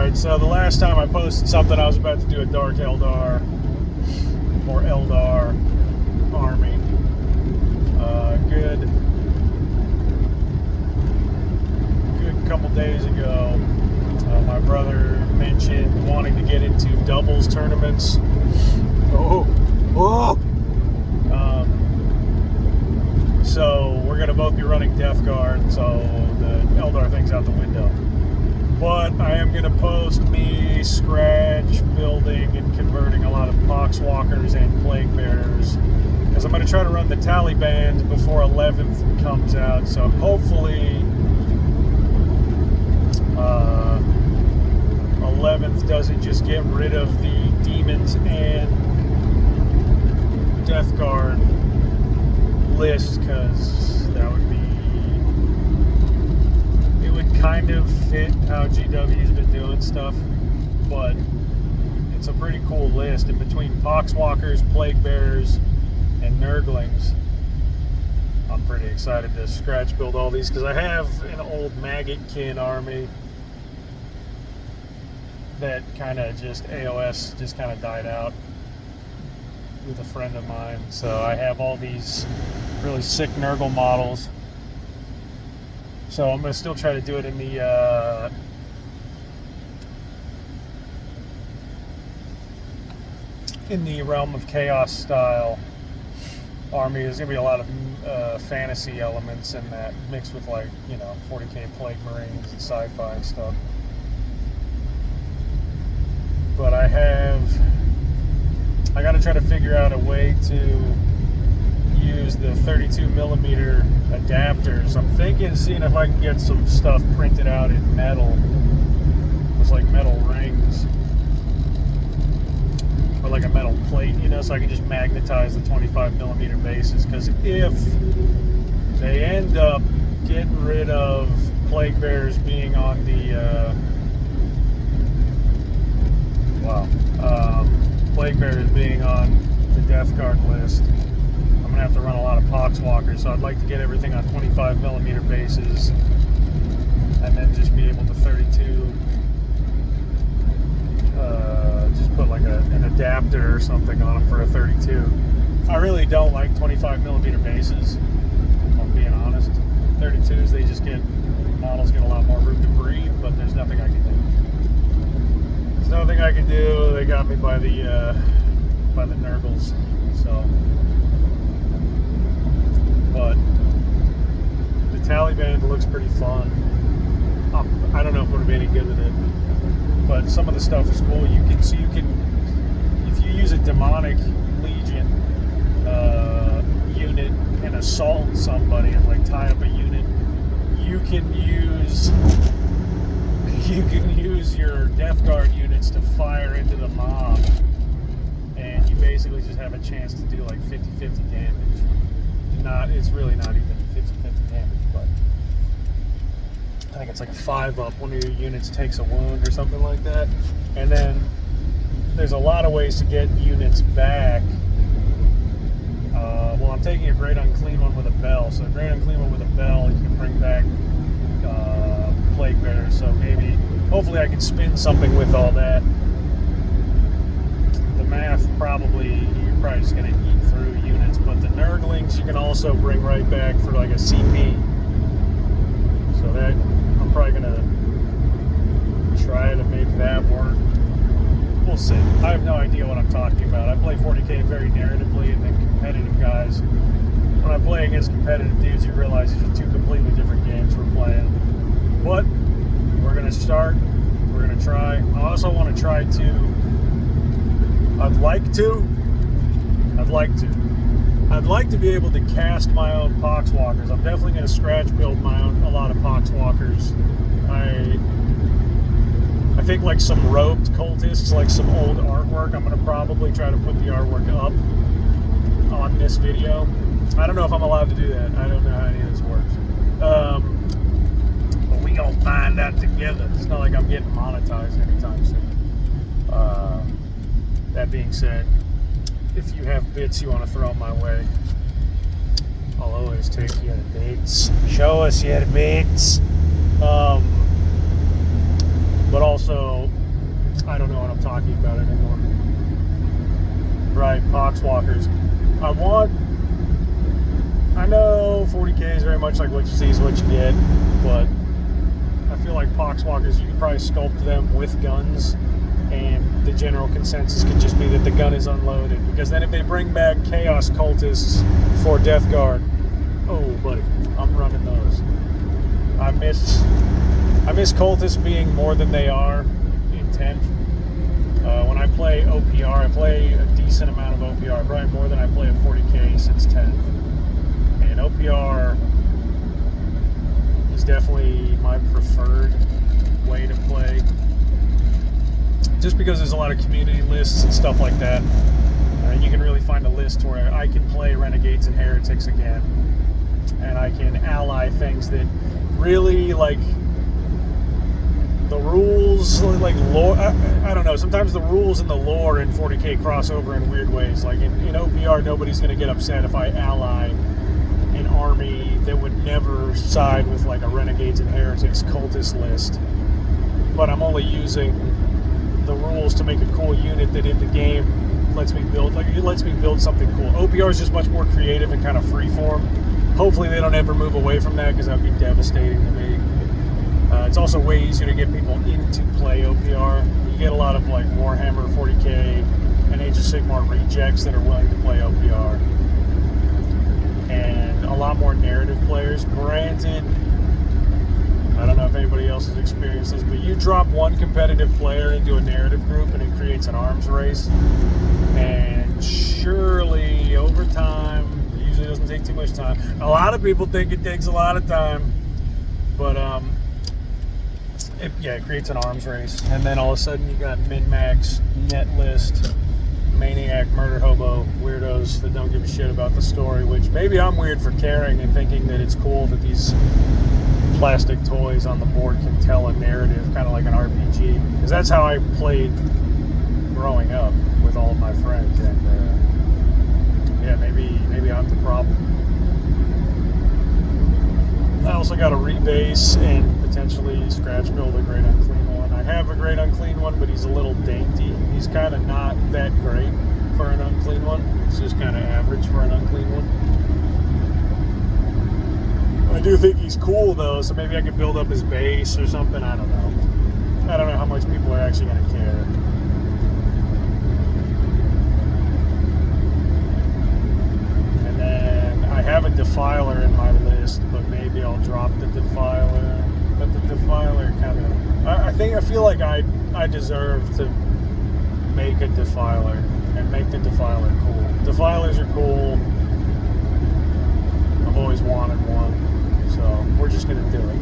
Alright, so the last time I posted something, I was about to do a Dark Eldar or Eldar army. Good couple days ago, my brother mentioned wanting to get into doubles tournaments. So we're gonna both be running Death Guard, so the Eldar thing's out the window. But I am going to post me scratch building and converting a lot of Poxwalkers and Plague Bearers, because I'm going to try to run the Taliban before 11th comes out, so hopefully 11th doesn't just get rid of the Demons and Death Guard list, because that would be, it would kind of fit how GW's been doing stuff, but it's a pretty cool list. In between Poxwalkers, Plague Bearers, and Nurglings, I'm pretty excited to scratch build all these, because I have an old Maggotkin army that kind of just AOS just kind of died out with a friend of mine. So I have all these really sick Nurgle models. So I'm going to still try to do it in the Realm of Chaos style army. There's going to be a lot of fantasy elements in that, mixed with, like, you know, 40k Plague Marines and sci-fi and stuff. But I got to try to figure out a way to use the 32mm adapters. I'm thinking, seeing if I can get some stuff printed out in metal. It's like metal rings, or like a metal plate, you know, so I can just magnetize the 25mm bases. Because if they end up getting rid of Plague Bearers being on the Plague Bearers being on the Death Guard list, I'm gonna have to run a lot of Poxwalkers, so I'd like to get everything on 25mm bases, and then just be able to 32, just put like an adapter or something on them for a 32. I really don't like 25mm bases, if I'm being honest. 32s, models get a lot more room to breathe, but there's nothing I can do. There's nothing I can do. They got me by the Nurgles, so. But the Taliban looks pretty fun. I don't know if it would be any good with it, but some of the stuff is cool. If you use a demonic legion unit and assault somebody and like tie up a unit, you can use your Death Guard units to fire into the mob, and you basically just have a chance to do like 50-50 damage. It's really not even 50-50 damage, but I think it's like a 5-up. One of your units takes a wound or something like that. And then there's a lot of ways to get units back. Well, I'm taking a Great Unclean One with a bell. So a Great Unclean One with a bell, you can bring back Plague Bearers. So hopefully I can spin something with all that. The math you're probably just going to eat through units, but the Nurglings you can also bring right back for like a CP. So that I'm probably going to try to make that work. We'll see. I have no idea what I'm talking about. I play 40k very narratively, and then competitive guys. When I play against competitive dudes, you realize these are two completely different games we're playing. But we're going to start. We're going to try. I also want to try to. I'd like to be able to cast my own Poxwalkers. I'm definitely going to scratch build a lot of Poxwalkers. I think like some robed cultists, like some old artwork, I'm going to probably try to put the artwork up on this video. I don't know if I'm allowed to do that. I don't know how any of this works. But we gonna find out together. It's not like I'm getting monetized anytime soon. That being said, if you have bits you want to throw my way, I'll always take your bits. Show us your bits. But also, don't know what I'm talking about anymore. Right, poxwalkers. I know 40K is very much like what you see is what you get, but I feel like poxwalkers, you could probably sculpt them with guns, and the general consensus could just be that the gun is unloaded, because then if they bring back chaos cultists for Death Guard, oh buddy, I'm running those. I miss cultists being more than they are in 10th. When I play OPR, I play a decent amount of OPR, probably more than I play a 40K since 10th. And OPR is definitely my preferred way to play, just because there's a lot of community lists and stuff like that. You can really find a list where I can play Renegades and Heretics again, and I can ally things that really, like, the rules, like lore, I don't know, sometimes the rules and the lore in 40K cross over in weird ways. Like in OPR, nobody's going to get upset if I ally an army that would never side with like a Renegades and Heretics cultist list, but I'm only using the rules to make a cool unit that in the game lets me build, like, it lets me build something cool. OPR is just much more creative and kind of freeform. Hopefully they don't ever move away from that, because that would be devastating to me. It's also way easier to get people into play OPR. You get a lot of like Warhammer 40K and Age of Sigmar rejects that are willing to play OPR, and a lot more narrative players. Granted, I don't know if anybody else has experienced this, but you drop one competitive player into a narrative group and it creates an arms race, and surely over time, it usually doesn't take too much time. A lot of people think it takes a lot of time, but it creates an arms race, and then all of a sudden you got min-max, net list, maniac, murder hobo weirdos that don't give a shit about the story, which maybe I'm weird for caring and thinking that it's cool that these plastic toys on the board can tell a narrative, kind of like an RPG, because that's how I played growing up with all of my friends, and yeah, maybe I'm the problem. I also got a rebase and potentially scratch build a great unclean one. I have a great unclean one, but he's a little dainty. He's kind of not that great for an unclean one. It's just kind of average for an unclean one. I do think he's cool though, so maybe I could build up his base or something. I don't know. I don't know how much people are actually going to care. And then I have a Defiler in my list, but maybe I'll drop the Defiler. But the Defiler kind of, I feel like I deserve to make a Defiler and make the Defiler cool. Defilers are cool. I've always wanted one, so we're just gonna do it.